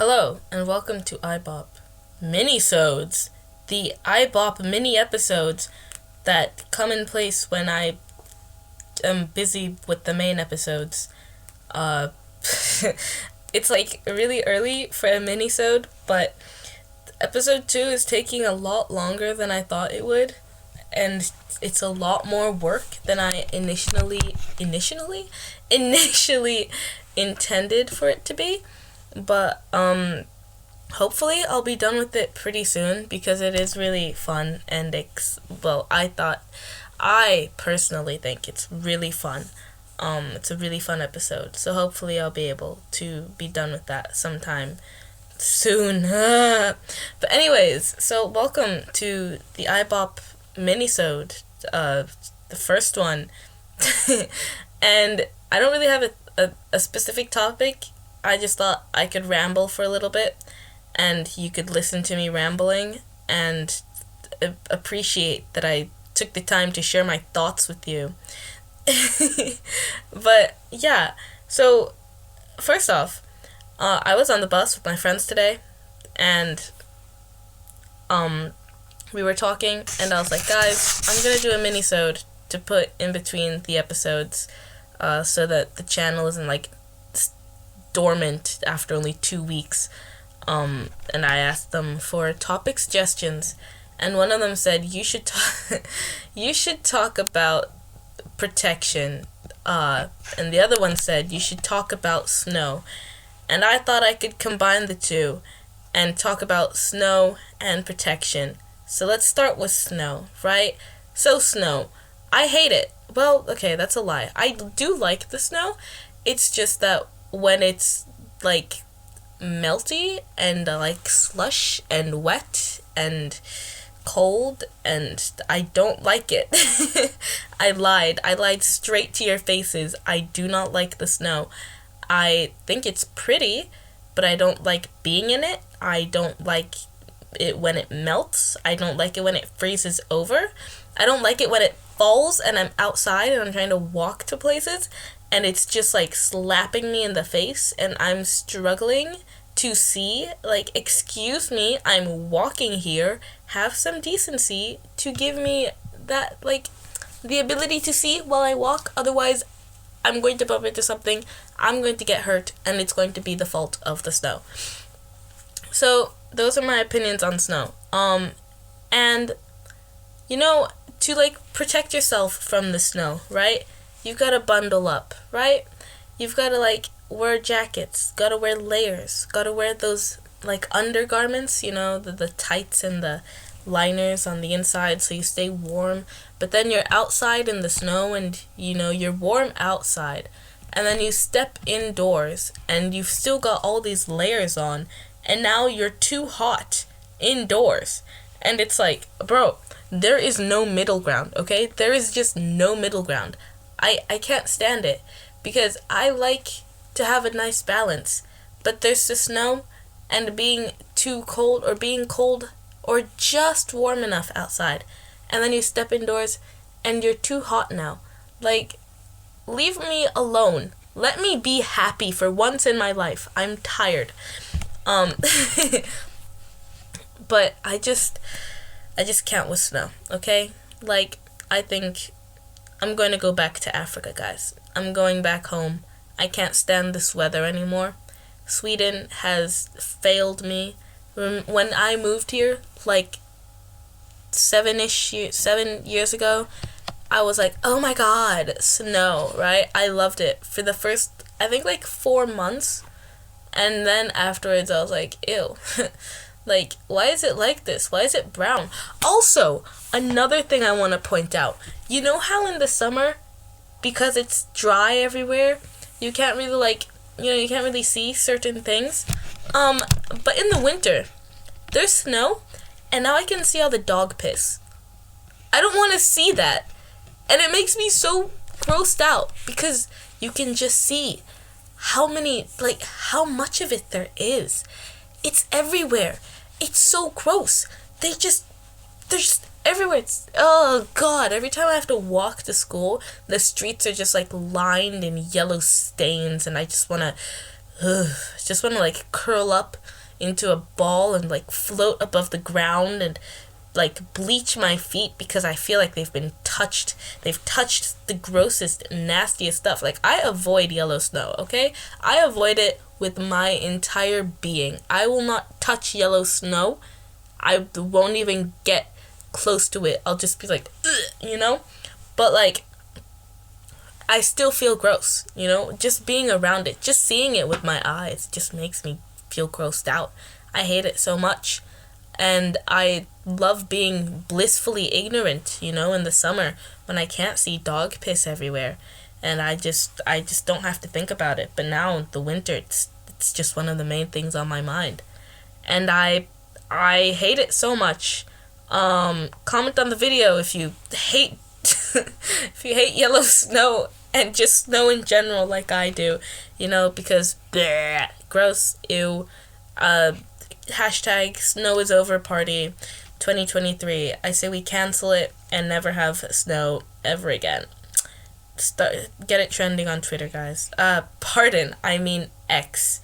Hello, and welcome to IBO-P Minisodes, the IBO-P mini episodes that come in place when I am busy with the main episodes. It's like really early for a minisode, but episode 2 is taking a lot longer than I thought it would, and it's a lot more work than I initially intended for it to be. But hopefully I'll be done with it pretty soon because it is really fun and I personally think it's really fun. It's a really fun episode, so hopefully I'll be able to be done with that sometime soon. But anyways, so welcome to the IBO-P Minisode, the first one. And I don't really have a specific topic. I just thought I could ramble for a little bit, and you could listen to me rambling and appreciate that I took the time to share my thoughts with you. But yeah, so first off, I was on the bus with my friends today, and we were talking, and I was like, guys, I'm gonna do a minisode to put in between the episodes, so that the channel isn't like dormant after only 2 weeks. And I asked them for topic suggestions, and one of them said you should talk about protection, and the other one said you should talk about snow. And I thought I could combine the two and talk about snow and protection. So let's start with snow, right? So snow, I hate it. Well, okay, that's a lie. I do like the snow. It's just that when it's like melty and like slush and wet and cold, and I don't like it. I lied straight to your faces. I do not like the snow. I think it's pretty, but I don't like being in it. I don't like it when it melts. I don't like it when it freezes over. I don't like it when it falls and I'm outside and I'm trying to walk to places and it's just like slapping me in the face and I'm struggling to see. Like, excuse me, I'm walking here. Have some decency to give me that, like, the ability to see while I walk. Otherwise, I'm going to bump into something, I'm going to get hurt, and it's going to be the fault of the snow. So, those are my opinions on snow. And, you know, to, like, protect yourself from the snow, right? You've got to bundle up, right? You've got to, like, wear jackets, got to wear layers, got to wear those, like, undergarments, you know, the tights and the liners on the inside so you stay warm. But then you're outside in the snow and, you know, you're warm outside. And then you step indoors and you've still got all these layers on. And now you're too hot indoors. And it's like, bro, there is no middle ground, okay? There is just no middle ground. I can't stand it because I like to have a nice balance. But there's the snow and being too cold or being cold or just warm enough outside. And then you step indoors and you're too hot now. Like, leave me alone. Let me be happy for once in my life. I'm tired. But I just can't with snow, okay? Like, I think I'm going to go back to Africa, guys. I'm going back home. I can't stand this weather anymore. Sweden has failed me. When I moved here, like 7 years ago, I was like, oh my god, snow, right? I loved it for the first, I think, like 4 months. And then afterwards, I was like, ew. Like, why is it like this? Why is it brown? Also, another thing I want to point out. You know how in the summer, because it's dry everywhere, you can't really, like, you know, you can't really see certain things? But in the winter, there's snow, and now I can see all the dog piss. I don't want to see that. And it makes me so grossed out, because you can just see how much of it there is. It's everywhere. It's so gross. They're just everywhere. It's, oh god, every time I have to walk to school, the streets are just like lined in yellow stains, and I just want to like curl up into a ball and like float above the ground and like bleach my feet because I feel like they've touched the grossest, nastiest stuff. Like, I avoid yellow snow, okay? I avoid it with my entire being. I will not touch yellow snow. I won't even get close to it. I'll just be like, ugh, you know? But like, I still feel gross, you know? Just being around it, just seeing it with my eyes just makes me feel grossed out. I hate it so much. And I love being blissfully ignorant, you know, in the summer when I can't see dog piss everywhere. And I just don't have to think about it. But now in the winter, it's just one of the main things on my mind. And I hate it so much. Comment on the video if you hate if you hate yellow snow and just snow in general like I do, you know, because bleh, gross, ew. Hashtag snow is over party 2023. I say we cancel it and never have snow ever again. Get it trending on Twitter, guys. Pardon, I mean X.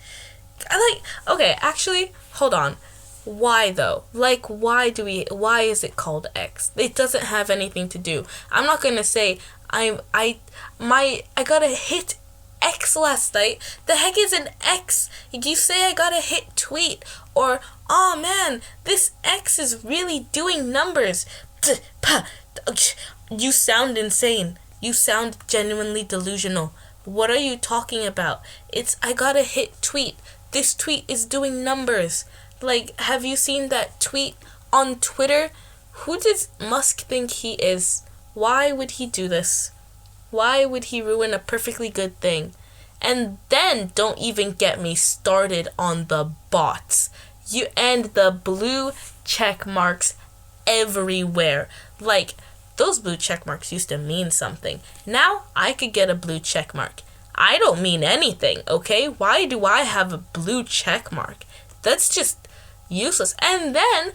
Okay, actually, hold on. Why though? Like, why is it called X? It doesn't have anything to do. I'm not gonna say I got a hit X last night. The heck is an X? You say I got a hit tweet, or oh man, this X is really doing numbers. You sound insane. You sound genuinely delusional. What are you talking about? It's I got a hit tweet. This tweet is doing numbers. Like, have you seen that tweet on Twitter? Who does Musk think he is? Why would he do this? Why would he ruin a perfectly good thing? And then don't even get me started on the bots. You and the blue check marks everywhere. Like, those blue check marks used to mean something. Now I could get a blue check mark. I don't mean anything, okay? Why do I have a blue check mark? That's just useless. And then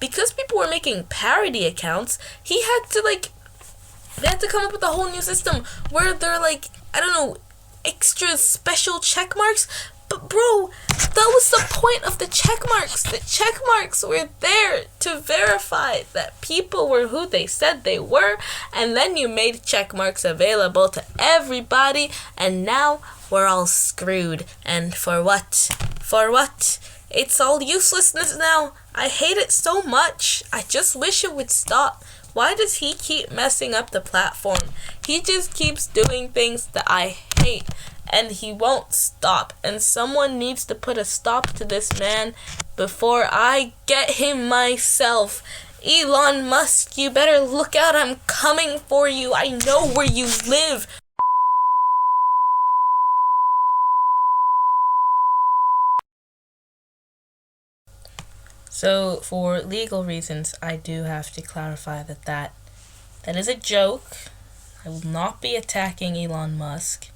because people were making parody accounts, they had to come up with a whole new system where they're like, I don't know, extra special check marks. But bro, that was the point of the check marks. The check marks were there to verify that people were who they said they were, and then you made check marks available to everybody, and now we're all screwed. And for what? For what? It's all uselessness now. I hate it so much. I just wish it would stop. Why does he keep messing up the platform? He just keeps doing things that I hate, and he won't stop. And someone needs to put a stop to this man before I get him myself. Elon Musk, you better look out. I'm coming for you. I know where you live. So, for legal reasons, I do have to clarify that is a joke. I will not be attacking Elon Musk,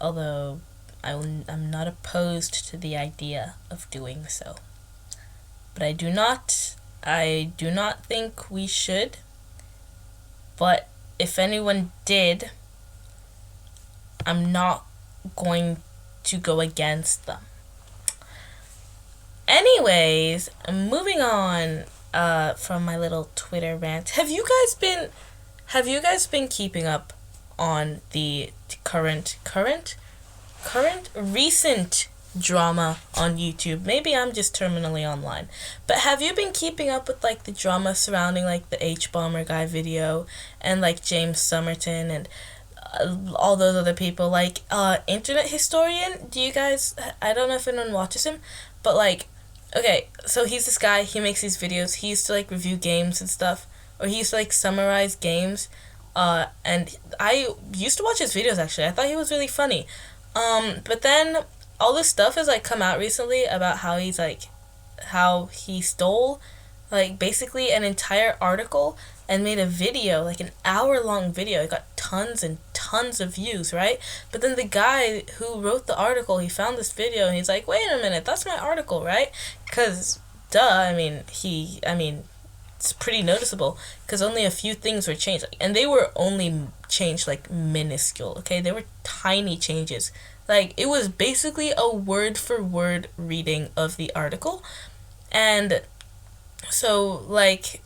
although I'm not opposed to the idea of doing so. But I do not think we should. But if anyone did, I'm not going to go against them. Anyways, moving on from my little Twitter rant. Have you guys been keeping up on the recent drama on YouTube? Maybe I'm just terminally online. But have you been keeping up with like the drama surrounding like the H-Bomber guy video and like James Somerton and all those other people, like Internet Historian? Do you guys, I don't know if anyone watches him, but like, okay, so he's this guy, he makes these videos, he used to like review games and stuff, or he used to like summarize games, and I used to watch his videos actually. I thought he was really funny, but then all this stuff has like come out recently about how he stole like basically an entire article and made a video, like an hour-long video. It got tons and tons of views, right? But then the guy who wrote the article, he found this video and he's like, wait a minute, that's my article, right? Because, I mean, it's pretty noticeable because only a few things were changed. And they were only changed, like, minuscule, okay? They were tiny changes. Like, it was basically a word for word reading of the article. And so, like,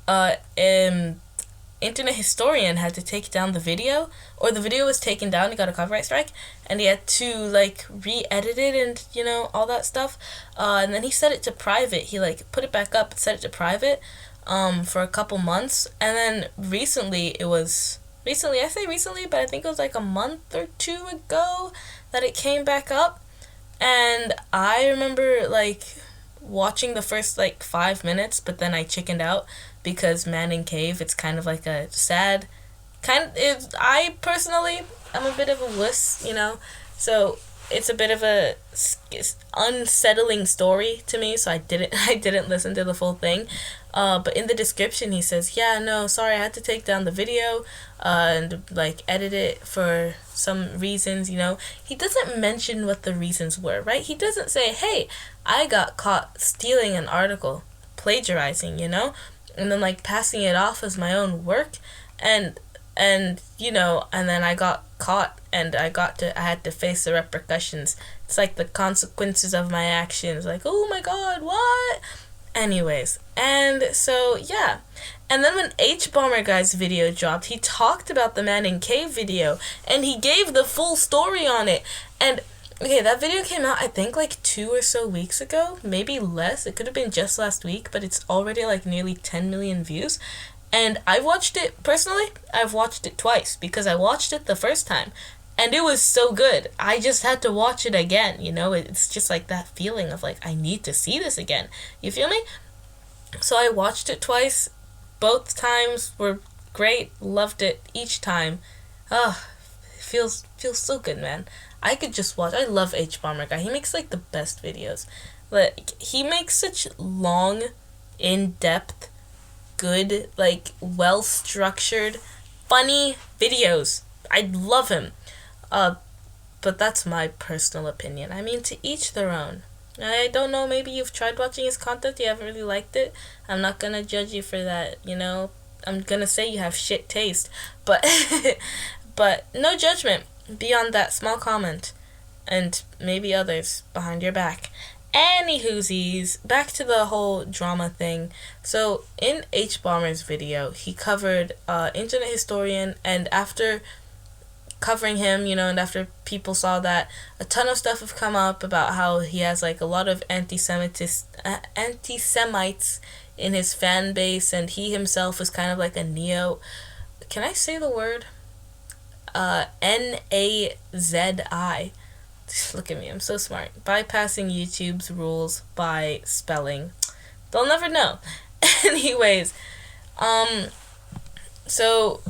Internet Historian had to take down the video, or the video was taken down, he got a copyright strike, and he had to, like, re-edit it and, you know, all that stuff. And then he set it to private. He, like, put it back up and set it to private for a couple months. And then recently, I say recently, but I think it was like a month or two ago that it came back up. And I remember, like, watching the first, like, 5 minutes, but then I chickened out because Man in Cave, it's kind of like a sad I personally, I'm a bit of a wuss, you know, so it's a bit of a unsettling story to me, so I didn't listen to the full thing. But in the description he says, yeah, no, sorry, I had to take down the video and, like, edit it for some reasons, you know. He doesn't mention what the reasons were, right? He doesn't say, hey, I got caught stealing an article, plagiarizing, you know, and then, like, passing it off as my own work, and you know, and then I got caught, and I had to face the repercussions. It's like the consequences of my actions, like, oh my god, what? Anyways, and so, yeah. And then when H-Bomber Guy's video dropped, he talked about the Man in Cave video, and he gave the full story on it. And, okay, that video came out, I think, like 2 or so weeks ago, maybe less. It could have been just last week, but it's already, like, nearly 10 million views. And I've watched it, personally, I've watched it twice, because I watched it the first time, and it was so good. I just had to watch it again, you know? It's just like that feeling of, like, I need to see this again. You feel me? So I watched it twice. Both times were great. Loved it each time. It feels so good, man. I could just watch. I love H-Bomber Guy. He makes, like, the best videos. Like, he makes such long, in-depth, good, like, well-structured, funny videos. I love him. But that's my personal opinion. I mean, to each their own. I don't know, maybe you've tried watching his content, you haven't really liked it. I'm not gonna judge you for that, you know? I'm gonna say you have shit taste. But, but no judgment beyond that small comment. And maybe others behind your back. Anywhoosies, back to the whole drama thing. So, in H-Bomber's video, he covered Internet Historian, and after covering him, you know, and after people saw that, a ton of stuff have come up about how he has, like, a lot of anti-Semites in his fan base, and he himself is kind of like a neo... Can I say the word? Nazi. Look at me, I'm so smart. Bypassing YouTube's rules by spelling. They'll never know. Anyways, so,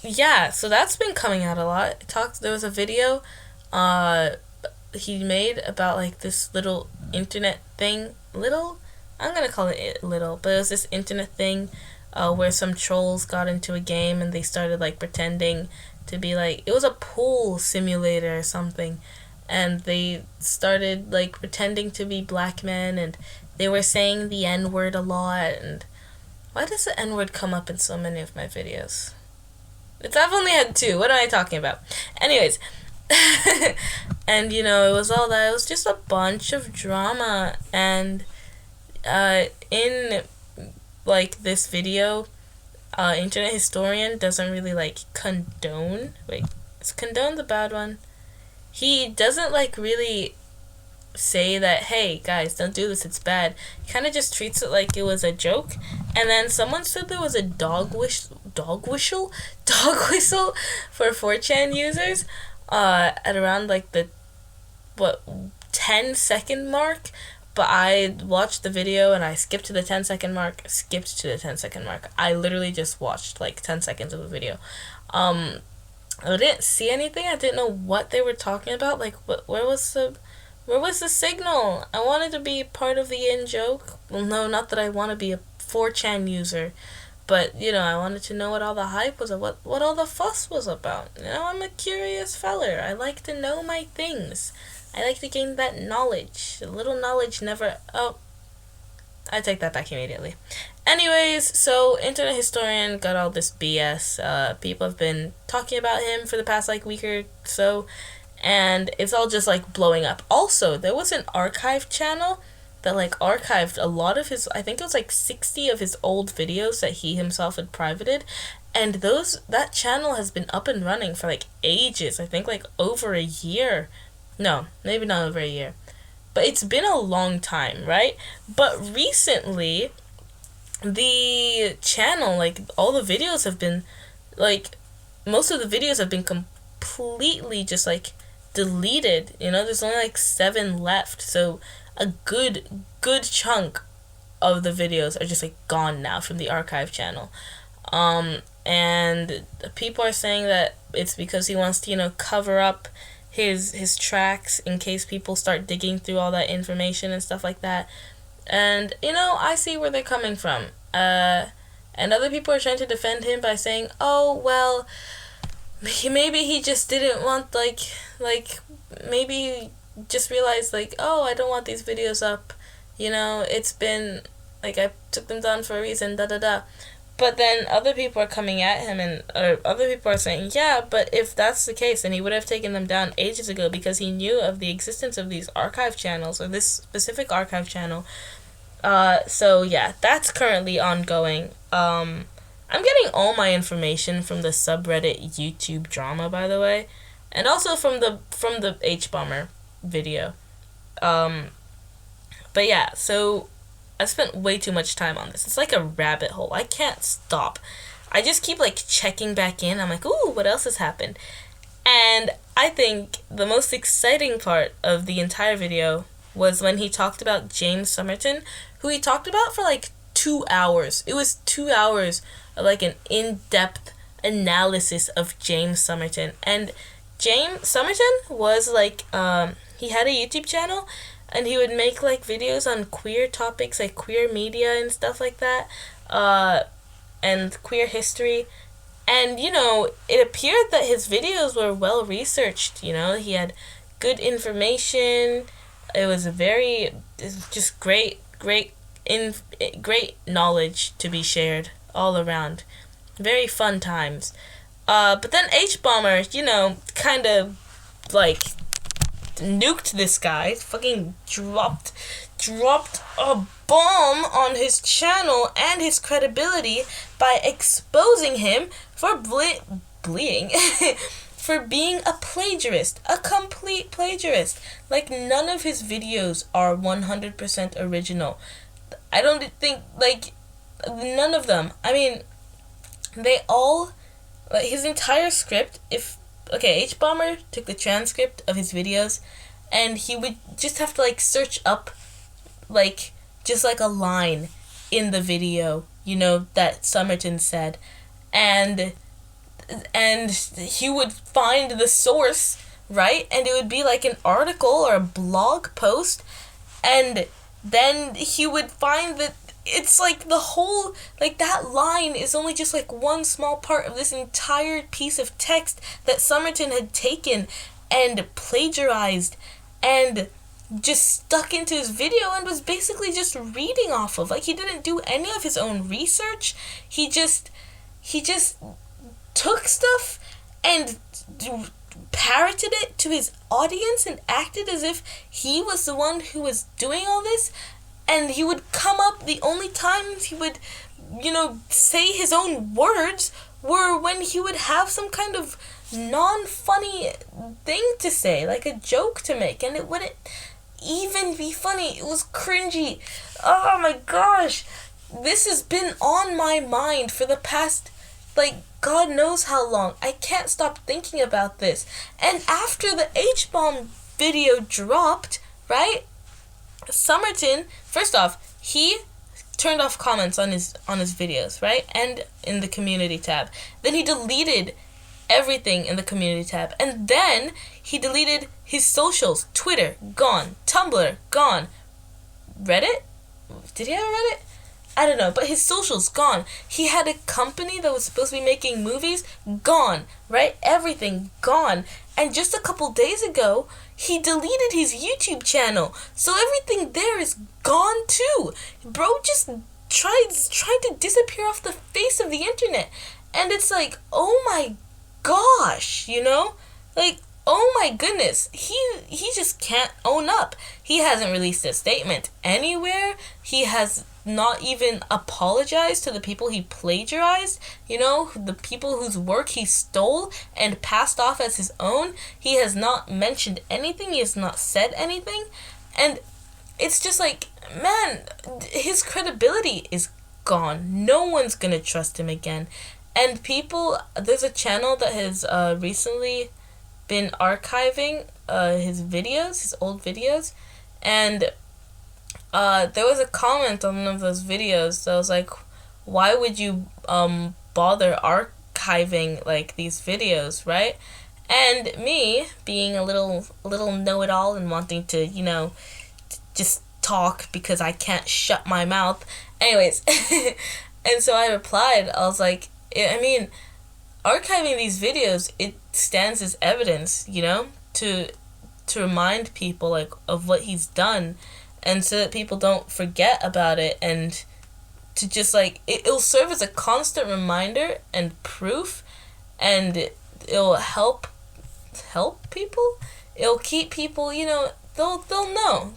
yeah, so that's been coming out a lot. There was a video, he made about, like, this little internet thing. I'm gonna call it little, but it was this internet thing, where some trolls got into a game and they started, like, pretending to be, like, it was a pool simulator or something. And they started, like, pretending to be black men, and they were saying the N-word a lot, and why does the N-word come up in so many of my videos? I've only had 2, what am I talking about? Anyways, and, you know, it was all that, it was just a bunch of drama, and, in, like, this video, Internet Historian doesn't really, like, condone, is condone the bad one? He doesn't, like, really say that, hey, guys, don't do this, it's bad. He kind of just treats it like it was a joke. And then someone said there was a dog whistle for 4chan users at around, like, the, 10-second mark. But I watched the video and I skipped to the 10-second mark. I literally just watched, like, 10 seconds of the video. I didn't see anything. I didn't know what they were talking about. Like, where was the signal? I wanted to be part of the in-joke. Well, no, not that I want to be a 4chan user. But, you know, I wanted to know what all the hype was, what all the fuss was about. You know, I'm a curious feller. I like to know my things. I like to gain that knowledge. A little knowledge never... Oh, I take that back immediately. Anyways, so Internet Historian got all this BS. People have been talking about him for the past, like, week or so. and it's all just like blowing up. Also, there was an archive channel that like archived a lot of his, I think it was like 60 of his old videos that he himself had privated, and that channel has been up and running for like ages. I think like over a year. No, maybe not over a year. But it's been a long time, right? But recently, the channel, like, all the videos have been, like, most of the videos have been completely just, like, deleted. You know, there's only, like, 7 left. So, a good chunk of the videos are just, like, gone now from the archive channel. And people are saying that it's because he wants to, you know, cover up his tracks in case people start digging through all that information and stuff like that. And, you know, I see where they're coming from. And other people are trying to defend him by saying, oh, well, maybe he just didn't want, like, maybe he just realized, like, oh, I don't want these videos up. You know, it's been, like, I took them down for a reason, da-da-da. But then other people are coming at him, and other people are saying, yeah, but if that's the case, then he would have taken them down ages ago because he knew of the existence of these archive channels, or this specific archive channel. So yeah, that's currently ongoing. I'm getting all my information from the subreddit YouTube drama, by the way, and also from the H-Bomber video. But yeah, so I spent way too much time on this. It's like a rabbit hole. I can't stop. I just keep, like, checking back in. I'm like, ooh, what else has happened? And I think the most exciting part of the entire video was when he talked about James Somerton, who he talked about for, like, 2 hours. It was 2 hours of, like, an in-depth analysis of James Somerton. And James Somerton was, like, he had a YouTube channel, and he would make, like, videos on queer topics, like queer media and stuff like that, and queer history. And, you know, it appeared that his videos were well researched, you know. He had good information. It was just great knowledge to be shared all around. Very fun times. But then H-Bomber, you know, kind of, like, nuked this guy, fucking dropped a bomb on his channel and his credibility by exposing him for for being a plagiarist, a complete plagiarist. Like, none of his videos are 100% original. I don't think, like, none of them. I mean, they all, like, his entire script, H-Bomber took the transcript of his videos, and he would just have to, like, search up, like, just, like, a line in the video, you know, that Somerton said, and he would find the source, right, and it would be, like, an article or a blog post, and then he would find that it's, like, the whole, like, that line is only just, like, one small part of this entire piece of text that Somerton had taken and plagiarized and just stuck into his video and was basically just reading off of. Like, he didn't do any of his own research. He just took stuff and parroted it to his audience and acted as if he was the one who was doing all this. And he would come up, the only times he would, you know, say his own words were when he would have some kind of non-funny thing to say, like a joke to make, and it wouldn't even be funny. It was cringy. Oh my gosh. This has been on my mind for the past, like, God knows how long. I can't stop thinking about this. And after the H-Bomb video dropped, right, Somerton, first off, he turned off comments on his videos, right? And in the community tab. Then he deleted everything in the community tab. And then he deleted his socials. Twitter, gone. Tumblr, gone. Reddit? Did he have Reddit? I don't know, but his socials, gone. He had a company that was supposed to be making movies, gone, right? Everything, gone. And just a couple days ago, he deleted his YouTube channel. So everything there is gone too. Bro just tried to disappear off the face of the internet. And it's like, oh my gosh, you know? Like, oh my goodness, he just can't own up. He hasn't released a statement anywhere. He has not even apologized to the people he plagiarized, the people whose work he stole and passed off as his own. He has not mentioned anything. He has not said anything. And it's just like, man, his credibility is gone. No one's gonna trust him again. And there's a channel that has recently been archiving his videos, his old videos, and there was a comment on one of those videos that was like, why would you bother archiving like these videos, right? And me being a little know-it-all and wanting to, just talk because I can't shut my mouth. Anyways, and so I replied, I was like, I mean, archiving these videos, it stands as evidence, to remind people like of what he's done, and so that people don't forget about it, and to just like it'll serve as a constant reminder and proof, and it'll help people. It'll keep people, they'll know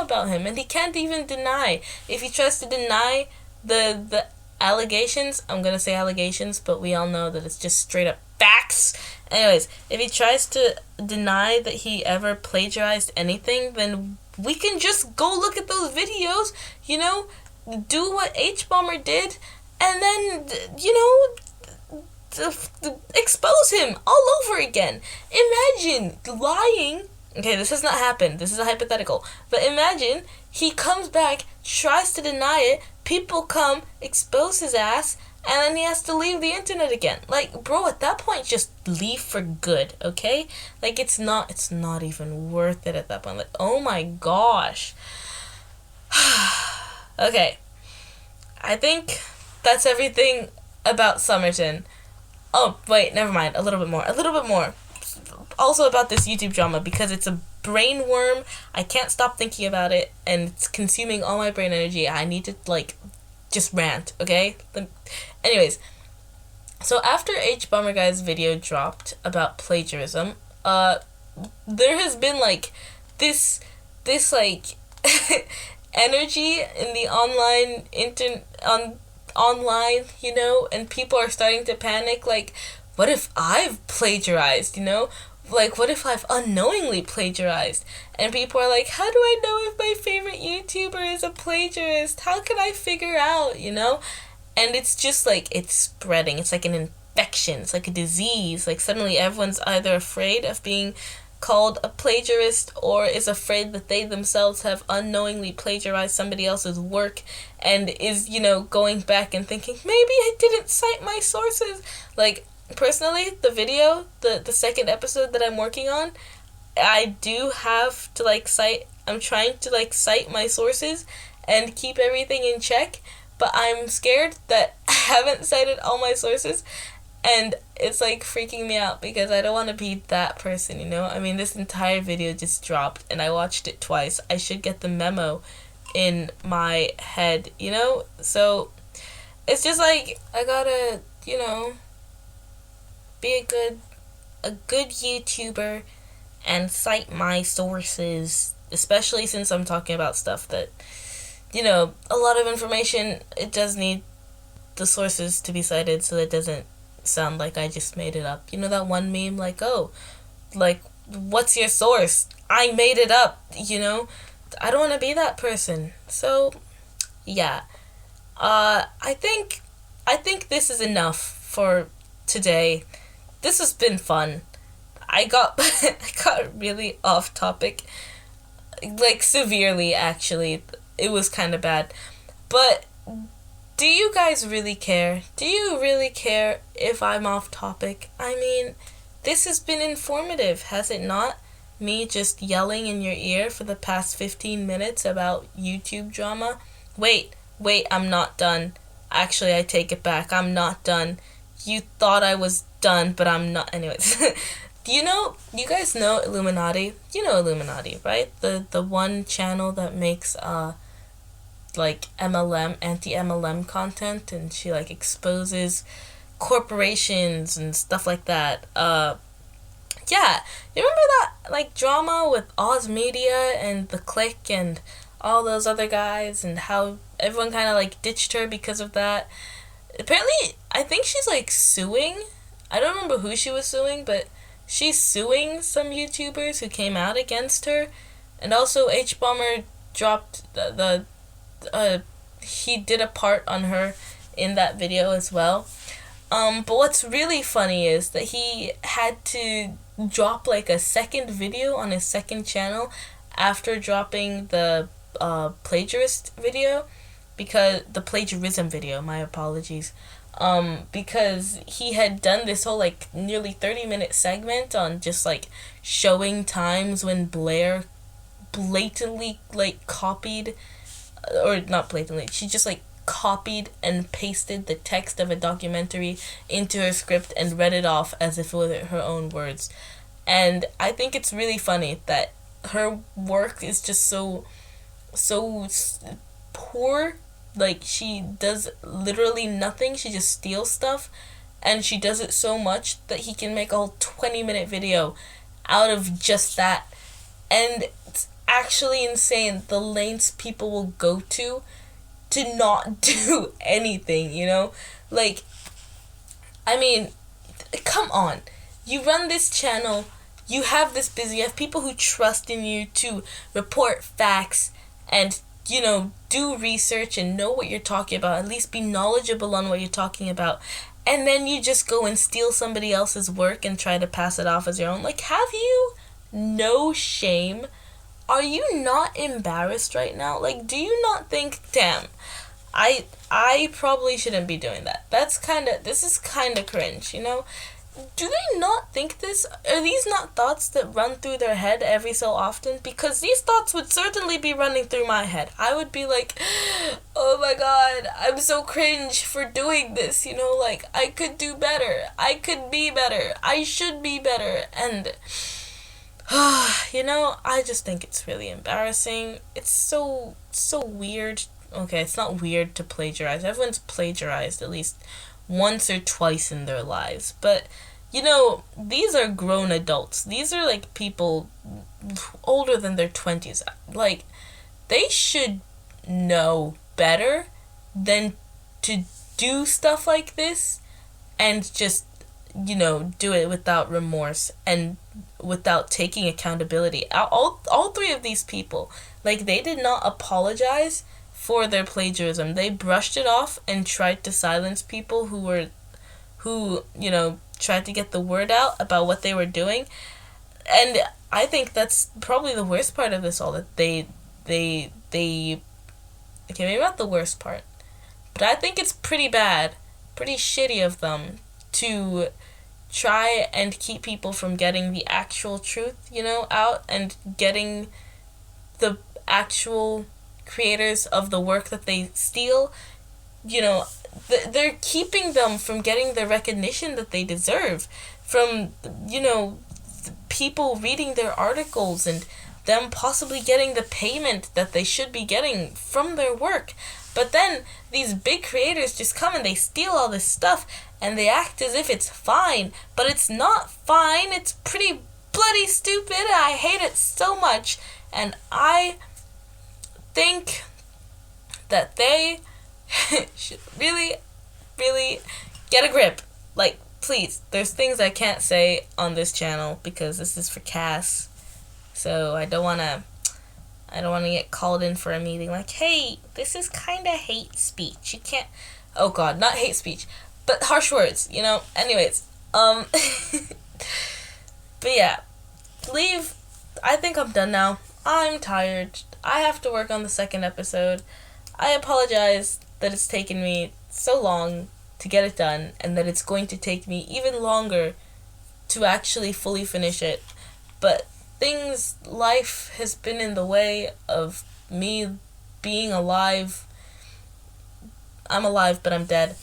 about him, and he can't even deny. If he tries to deny the allegations, I'm gonna say allegations, but we all know that it's just straight up facts. Anyways, if he tries to deny that he ever plagiarized anything, then we can just go look at those videos, do what H-Bomber did, and then, expose him all over again. Imagine lying. Okay, this has not happened. This is a hypothetical. But imagine he comes back, tries to deny it, people come, expose his ass, and then he has to leave the internet again. Like, bro, at that point, just leave for good, okay? Like, it's not even worth it at that point. Like, oh my gosh. Okay. I think that's everything about Somerton. Oh, wait, never mind. A little bit more. Also about this YouTube drama, because it's a brain worm. I can't stop thinking about it, and it's consuming all my brain energy. I need to, just rant, okay? Anyways, so after H-Bomber Guy's video dropped about plagiarism, there has been, this energy in the online, and people are starting to panic, what if I've plagiarized, what if I've unknowingly plagiarized? And people are like, how do I know if my favorite YouTuber is a plagiarist? How can I figure out, And it's just it's spreading. It's like an infection. It's like a disease. Suddenly everyone's either afraid of being called a plagiarist or is afraid that they themselves have unknowingly plagiarized somebody else's work and is, going back and thinking, maybe I didn't cite my sources. Personally, the video, the second episode that I'm working on, I do have to cite, I'm trying to cite my sources and keep everything in check, but I'm scared that I haven't cited all my sources, and it's freaking me out because I don't want to be that person, I mean, this entire video just dropped and I watched it twice. I should get the memo in my head, so it's just I gotta, be a good YouTuber and cite my sources, especially since I'm talking about stuff that, a lot of information, it does need the sources to be cited so that it doesn't sound like I just made it up. That one meme, what's your source? I made it up, I don't want to be that person. So, yeah. I think this is enough for today. This has been fun. I got really off topic. Severely, actually. It was kind of bad. But do you guys really care? Do you really care if I'm off topic? I mean, this has been informative, has it not? Me just yelling in your ear for the past 15 minutes about YouTube drama. Wait, I'm not done. Actually, I take it back. I'm not done. You thought I was done, but I'm not. Anyways, you guys know Illuminati? You know Illuminati, right? The one channel that makes MLM, anti-MLM content, and she exposes corporations and stuff like that. Yeah, you remember that like drama with Oz Media and the Click and all those other guys, and how everyone kind of like ditched her because of that. Apparently, I think she's like suing. I don't remember who she was suing, but she's suing some YouTubers who came out against her. And also, H Bomber dropped he did a part on her in that video as well. But what's really funny is that he had to drop like a second video on his second channel after dropping the plagiarist video, because the plagiarism video, my apologies, because he had done this whole like nearly 30-minute segment on just like showing times when Blair blatantly like copied, or not blatantly, she just like copied and pasted the text of a documentary into her script and read it off as if it were her own words. And I think it's really funny that her work is just so poor. Like, she does literally nothing. She just steals stuff, and she does it so much that he can make a whole 20-minute video out of just that. And it's actually insane the lengths people will go to not do anything, you know? Like, I mean, come on. You run this channel, you have this busy, you have people who trust in you to report facts and, you know, do research and know what you're talking about, at least be knowledgeable on what you're talking about, and then you just go and steal somebody else's work and try to pass it off as your own. Like, have you no shame? Are you not embarrassed right now? Like, do you not think, damn, I probably shouldn't be doing that. This is kind of cringe, you know? Do they not think this? Are these not thoughts that run through their head every so often? Because these thoughts would certainly be running through my head. I would be like, oh my god, I'm so cringe for doing this, you know? Like, I could do better. I could be better. I should be better. And, you know, I just think it's really embarrassing. It's so weird. Okay, it's not weird to plagiarize. Everyone's plagiarized at least once or twice in their lives. But, you know, these are grown adults. These are, like, people older than their 20s. Like, they should know better than to do stuff like this and just, you know, do it without remorse and without taking accountability. All three of these people, like, they did not apologize for their plagiarism. They brushed it off and tried to silence people who, you know, tried to get the word out about what they were doing. And I think that's probably the worst part of this all, that they okay, maybe not the worst part, but I think it's pretty bad, pretty shitty of them to try and keep people from getting the actual truth, you know, out, and getting the actual creators of the work that they steal, you know, they're keeping them from getting the recognition that they deserve, from, you know, people reading their articles and them possibly getting the payment that they should be getting from their work. But then these big creators just come and they steal all this stuff and they act as if it's fine, but it's not fine. It's pretty bloody stupid. I hate it so much, and I think that they should really get a grip. Like, please, there's things I can't say on this channel because this is for Cass, so I don't want to get called in for a meeting like, hey, this is kind of hate speech, you can't, oh god, not hate speech, but harsh words, you know. Anyways, but yeah, I think I'm done now. I'm tired. I have to work on the second episode. I apologize that it's taken me so long to get it done, and that it's going to take me even longer to actually fully finish it. But life has been in the way of me being alive. I'm alive, but I'm dead.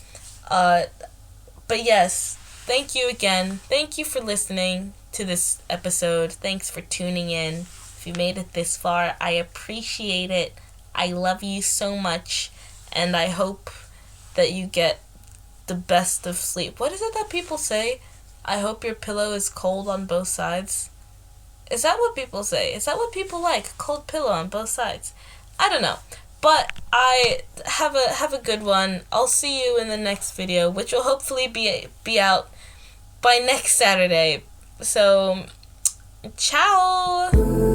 But yes, thank you again. Thank you for listening to this episode. Thanks for tuning in. If you made it this far, I appreciate it. I love you so much, and I hope that you get the best of sleep. What is it that people say? I hope your pillow is cold on both sides. Is that what people say? Is that what people like? Cold pillow on both sides? I don't know. But I have a good one. I'll see you in the next video, which will hopefully be out by next Saturday. So, ciao!